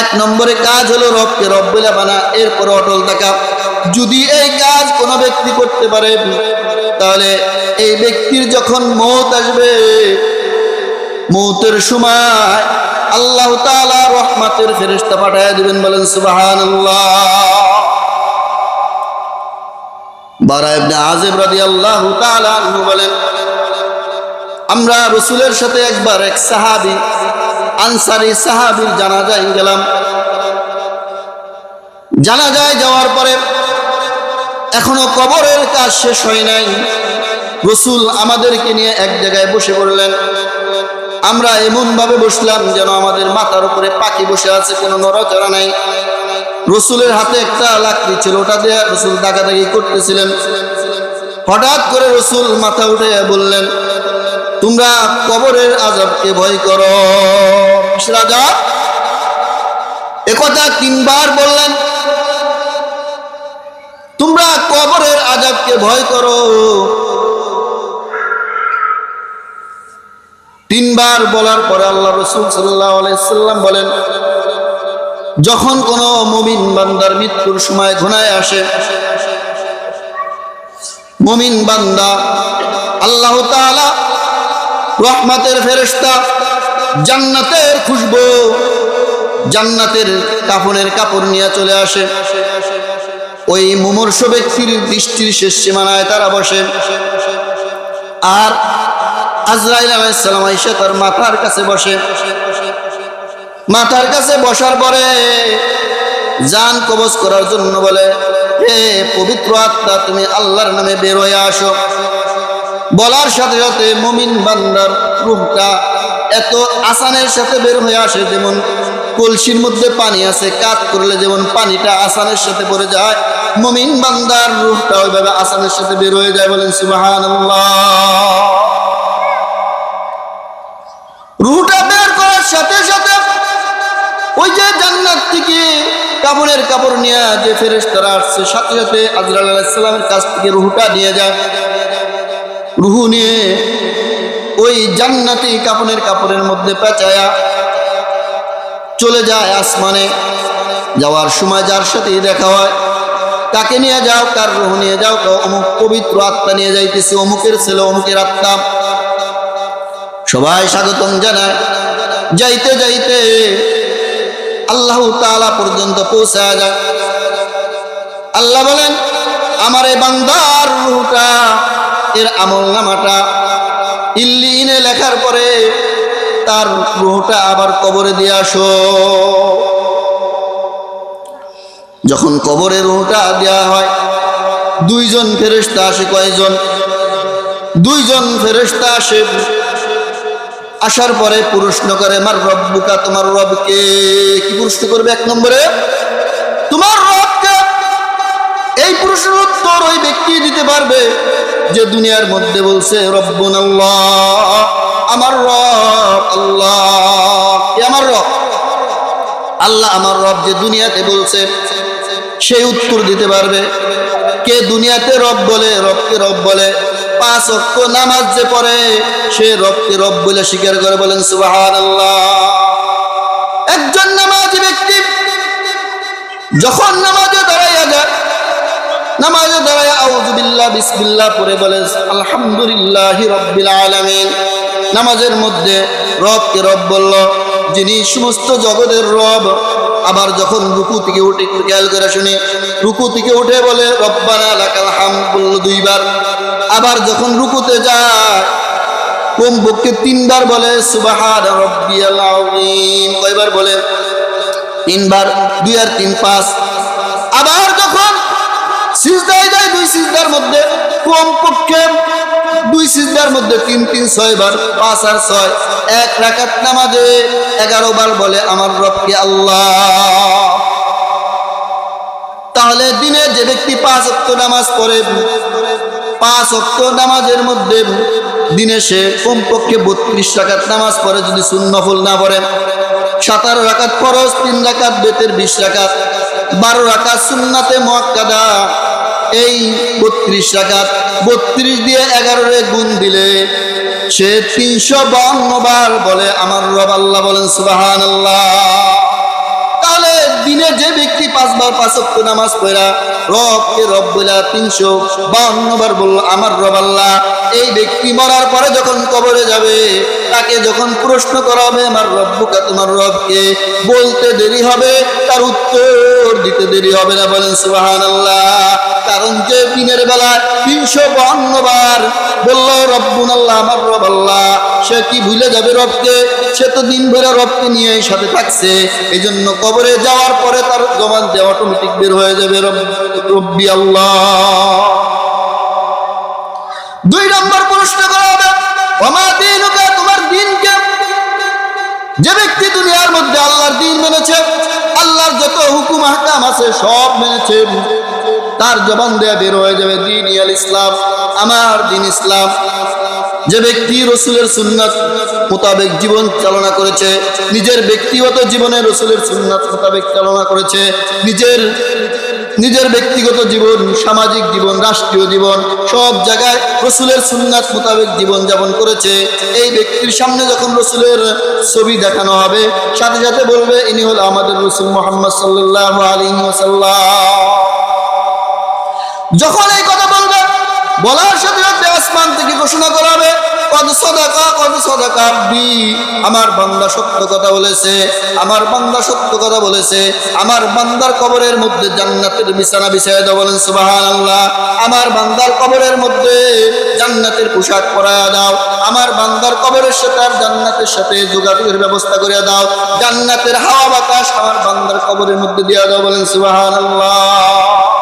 এক নম্বরে কাজ হলো রবকে রব বলে মানা, এরপর অটল থাকা। যদি এই কাজ কোনো ব্যক্তি করতে পারে তাহলে এই ব্যক্তির যখন মওত আসবে, মওতের সময় আল্লাহ তাআলা রহমতের ফেরেশতা পাঠিয়ে দিবেন। বলেন সুবহানাল্লাহ। বারা ইবনে আযিব রাদিয়াল্লাহু তাআলা আনহু বলেন, আমরা রাসূলের সাথে একবার এক সাহাবী, আনসারী সাহাবীর জানাজায় গেলাম। জানাজায় যাওয়ার পরে এখনো কবরের কাজ শেষ হয় নাই। রাসূল আমাদেরকে নিয়ে এক জায়গায় বসে পড়লেন। আমরা এমন ভাবে বসলাম যেন আমাদের মাথার উপরে পাখি বসে আছে, কোনো নড়াচড়া নাই। রাসূলের হাতে একটা লাকড়ি ছিল, ওটা দিয়ে রাসূল দাগাদাগি করতেছিলেন। হঠাৎ করে রাসূল মাথা উঠে বললেন, তোমরা কবরের আযাবকে ভয় করো। রাজা একথা তিনবার বললেন, তোমরা কবরের আযাবকে ভয় করো। তিনবার বলার পরে আল্লাহ রাসূল সাল্লাল্লাহু আলাইহি সাল্লাম বলেন, যখন কোন মুমিন বান্দার মৃত্যুর সময় ঘনায় আসে, মুমিন বান্দা আল্লাহ তাআলা রহমতের ফেরেশতা, জান্নাতের খুশবু, জান্নাতের কাফনের কাপড় নিয়ে চলে আসে। ওই মুমূর্ষু ব্যক্তির দৃষ্টির শেষ সীমানায় তারা বসে। আর আজরাইল আলাইহিস সালাম আয়েশা তার মাথার কাছে বসে। মাথার কাছে বসার পরে জান কবজ করার জন্য বলে, হে পবিত্র আত্মা, তুমি আল্লাহর নামে বের হয়ে আসো। বলার সাথে সাথে মুমিন বান্দার রূহটা এত আসানের সাথে বের হয়ে আসে, যেমন কলসির মধ্যে পানি আছে, কাত করলে যেমন পানিটা আসানের সাথে পড়ে যায়, মুমিন বান্দার রূহটা ওইভাবে আসানের সাথে বের হয়ে যায়। বলেন সুবহানাল্লাহ। রূহটা বের করার সাথে সাথে ওই যে জান্নাত থেকে কাপড়ের কাপড় নিয়ে যে ফেরেশতারা আসছে, সাথে সাথে আজরাইল আলাইহিস সালামের কাছ থেকে রূহটা নিয়ে যায়। রূহ নিয়ে ওই জান্নাতি কাপড়ের কাপড়ের মধ্যে পেঁচায়া চলে যায় আসমানে। যাওয়ার সময় যার সাথেই দেখা হয়, তাকে নিয়ে যাও, কার রূহ নিয়ে যাও, অমুক পবিত্র আত্মা নিয়ে যাইতেছে, অমুকের ছেলে, অমুকের আত্মা। সবাই স্বাগতম জানায়। যাইতে যাইতে আল্লাহ তাআলা পর্যন্ত পৌঁছা যায়। আল্লাহ বলেন, আমার এই বান্দার রূহটা, এর আমলনামাটা ইল্লিনে লেখার পরে তার রূহটা আবার কবরে দিয়ে আসো। যখন কবরে রূহটা দেওয়া হয়, দুইজন ফেরেশতা আসে। কয়জন? দুইজন ফেরেশতা আসে। আসার পরে প্রশ্ন করে, মার রব্বুকা, তোমার রবকে। কি প্রশ্ন করবে? এক নম্বরে তোমার রবকে। এই প্রশ্নের উত্তর ওই ব্যক্তি দিতে পারবে যে দুনিয়ার মধ্যে বলছে রব্বুনাল্লাহ, আমার রব আল্লাহ। কে আমার রব? আল্লাহ আমার রব, যে দুনিয়াতে বলছে, সেই উত্তর দিতে পারবে। কে দুনিয়াতে রব বলে, রবকে রব বলে, 5 ওয়াক্ত নামাজ যে পড়ে, সে রবকে রব বলে স্বীকার করে। বলেন সুবহানাল্লাহ। একজন নামাজি ব্যক্তি যখন নামাজে দাঁড়াইয়া যায়, নামাজে দাঁড়াইয়া আউযু বিল্লাহ বিসমিল্লাহ পড়ে বলে আলহামদুলিল্লাহি রাব্বিল আলামিন। নামাজের মধ্যে রবকে রব বলল, যিনি সমস্ত জগতের রব। আবার যখন রুকু থেকে উঠে, খেয়াল করে শুনে, রুকু থেকে উঠে বলে রব্বানা লাকাল হামদ, বলল 2 বার। আবার যখন রুকুতে যায় কমপক্ষে 3 বার বলে সুবহানা রাব্বিয়াল আযীম। কয়বার বলে? 3 বার। 2 আর 3 5। আবার যখন সিজদায় যায়, 2 সিজদার মধ্যে কমপক্ষে 2 সিজদার মধ্যে 3 3 6 বার, 5 আর 6, 1 রাকাত নামাজে 11 বার বলে আমার রবকে আল্লাহ। তাহলে দিনে যে ব্যক্তি 5 ওয়াক্ত নামাজ পড়ে, 5 ওয়াক্ত নামাজের মধ্যে দিনে সে কমপক্ষে 32 রাকাত নামাজ পড়ে, যদি সুন্নফল না পড়ে। 17 রাকাত ফরজ, 3 রাকাত বেতের 20 রাকাত, 12 রাকাত সুন্নাতে মুআক্কাদা। এই 32 রাকাত 32 দিয়ে 11 রে গুণ দিলে সে 352 বার বলে আমার রব আল্লাহ। বলেন সুবহানাল্লাহ। দিনে যে ব্যক্তি 5 বার 5 ওয়াক্ত নামাজ পড়া রবকে রব বলা 352 বার বলল আমার রব আল্লাহ, এই ব্যক্তি মরার পরে যখন কবরে যাবে তাকে যখন প্রশ্ন করা হবে আমার রব্বুকা, তোমার রবকে, বলতে দেরি হবে, তার উত্তর দিতে দেরি হবে না। বলেন সুবহানাল্লাহ। কারণ যে দিনের বেলা 352 বার বলল রব্বুন আল্লাহ, আমার রব আল্লাহ, সে কি ভুলে যাবে রবকে? সে তো দিন ভরে রবকে নিয়ে সাথে থাকছে। এই জন্য কবরে যাওয়ার পরে তার জবান দিয়ে অটোমেটিক বের হয়ে যাবে রব্বি আল্লাহ। 2 নম্বর প্রশ্ন করা হবে ওমা দীনুকা, তোমার দিন কি? যে ব্যক্তি দুনিয়ার মধ্যে আল্লাহর দিন মেনেছে, আল্লাহর যত হুকুম আহকাম আছে সব মেনেছে, তার জবান দিয়ে বের হয়ে যাবে দ্বীনি আল ইসলাম, আমার দিন ইসলাম। যে ব্যক্তি রাসূলের সুন্নাত মোতাবেক জীবন চালনা করেছে, নিজের ব্যক্তিগত জীবনে রাসূলের সুন্নাত মোতাবেক চালনা করেছে, নিজের ব্যক্তিগত জীবন, সামাজিক জীবন, রাষ্ট্রীয় জীবন, সব জায়গায় রাসূলের সুন্নাত মোতাবেক জীবন যাপন করেছে, এই ব্যক্তির সামনে যখন রাসূলের ছবি দেখানো হবে সাথে সাথে বলবে ইনি হল আমাদের রাসূল মুহাম্মদ সাল্লাল্লাহু আলাইহি ওয়াসাল্লাম। যখন এই কথা বলবে, বলার সাথে সাথে আসমান থেকে ঘোষণা করা হবে কদ সাদাকা আব্দি, আমার বান্দা সত্য কথা বলেছে, আমার বান্দা সত্য কথা বলেছে। আমার বান্দার কবরের মধ্যে জান্নাতের বিছানা বিছায় দাও। বলেন সুবহানাল্লাহ। আমার বান্দার কবরের মধ্যে জান্নাতের পোশাক পরায়া দাও। আমার বান্দার কবরের সাথে আর জান্নাতের সাথে যোগাযোগের ব্যবস্থা করে দাও। জান্নাতের হাওয়া বাতাস আমার বান্দার কবরের মধ্যে দিয়ে দাও। বলেন সুবহানাল্লাহ।